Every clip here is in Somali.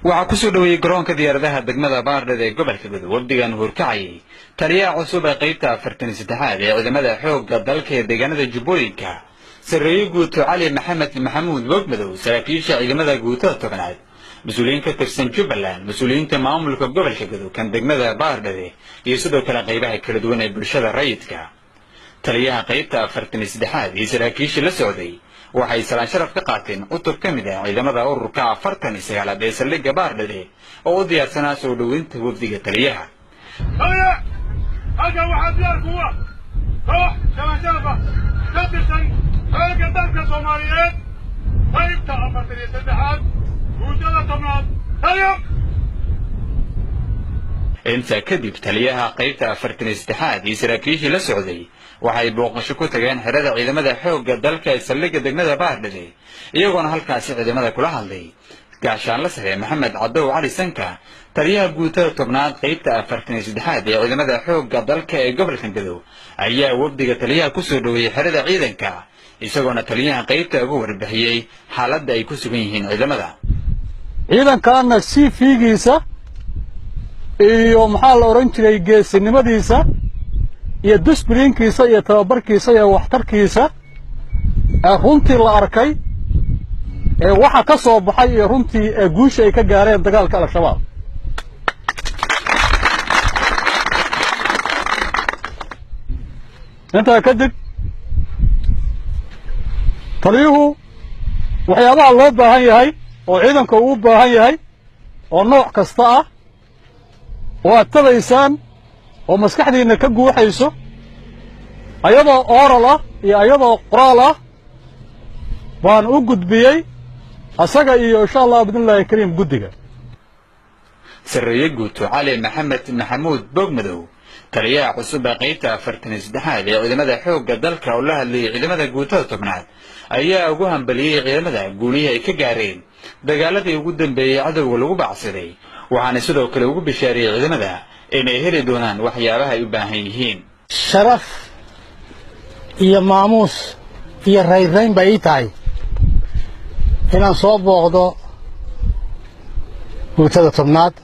waxaa ku soo dhaweeyay garoonka diyaaradaha degmada Baardheed ee gobolka Galmudug wafdigan horkacay taliyaha cusub ee qaybta 43 ee ciidamada xoogga dalka ee deegaanada Jubbooyinka Sarreeye Guuto Cali Maxamuud Wogmadow saraakiisha ciidamada guutada tobnaad مسؤولين كترسن جبلان مسؤولين تمامل كقبل كجدو كان دقمة باردة يسدو كلا قيبها كردونا برشة الرئيتك تليها قيبتها فرتن استدحاد يسراكيش للسعودي وحي سلان شرف كقاتن أطب كمدا إذا ماذا أوركا فرتن سيالا بيسلق باردة ووضيع سنة سودوين توفدي تليها تليها هذا واحد ديار قوة روح كما شرفه كترسن هذا قدامك الصوماليين قيبتها فرتن استدحاد انت كذب تليها قيبتها فرتن استحاد يسراكيش للسعودي waxay booqasho ku tageen xirada ciidamada xoogga dalka ee saldhigga degmada Baardheed iyagoona halkaasi ciidamada kula hadlay gaashaan la sareeyay Maxamed Cadow Cali Sanka taliyaha guutada tobnaad qaybta 43 ee ciidamada xoogga dalka ee gobolka Galmudug ayaa wafdiga taliyaha ku soo dhaweeyay xirada ciidanka isagoona taliyaha qaybta ugu warbixiyay xaaladda ay ku sugan yihiin ciidamada ciidankaana si fiigiisa iyo maxaa la oran jiray geesinimadiisa iyo disciplinkiisa iyo tababarkiisa iyo waxtarkiisa runtii la arkay waxa ka soo baxay iyo runtii guusha ay ka gaareen dagaalka al-shabaab inta kadib taliyuhu waxyaabaha loo baahan yahay oo ciidanka uu baahan yahay oo nooc kasta ah oo aad tabaysaan oo maskaxdiina ka guuxayso ayadoo oral ah iyo ayadoo qoraal ah baan u gudbiyay asaga iyo insha Allah bidnillaahi kariim gudiga Sarreeye Guuto Cali Maxamuud Wogmadow taliyaha cusub ee qaybta 43 ee ciidamada xoogga dalka oo la hadlay ciidamada guutada tobnaad ayaa ugu hambaliyay ciidamada guulihi ay ka gaareen dagaaladii ugu dambeeyay cadawga lagu bacsaday waxaana sidoo kale ugu bishaariyay ciidamada inay heli doonaan waxyaabaha ay u baahan yihiin sharaf iyo maamuus iyo rayn bay tahay inaan soo booqdo guutada tobnaad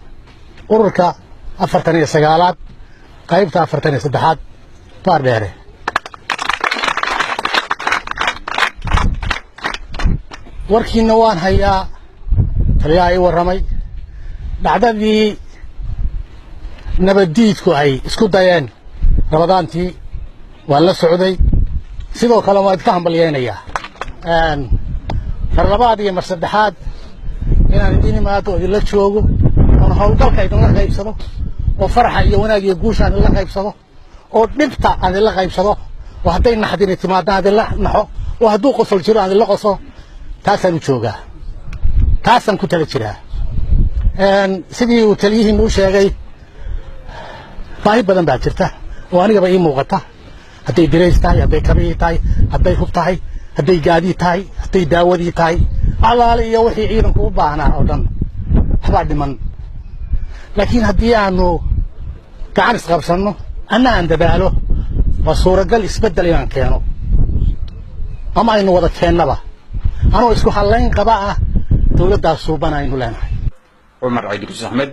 ururka 49aad qaybta 43aad Baardheed warkiina waan hayaa taliyaha ay waramay dhacdadii nabadiidku ay isku dayeen rabadaantii waa la socday sidoo kale waa ka hambalyeynaya mar labaad iyo mar saddexaad inaan idin imaado la joogo oo hawlgalka idin la qaybsado oo farxa iyo wanaag iyo guusha aan la qaybsado oo dhibta aan la qaybsado oo haday naxdin timaadaan la naxo oo haduu qosol jiro aan la qoso taasaan joogaa taasaan ku tala jiraa sidii uu taliyihiin u sheegay baahi badan baa jirta oo anigaba ii muuqata haday direys tahay haday kabii tahay haday hub tahay haday gaadi tahay haday daawadii tahay alaale iyo wixii ciidanku u baahnaa oo dhan waxba dhiman laakiin haddii aanu gacan isqabsanno anna aan dadaalo waa suuragal isbeddel inaan keeno ama aynu wada keennaba anoo isku halayn qaba ah dawladdaas suuban aynu leenahay Umar Cabdi Ahmed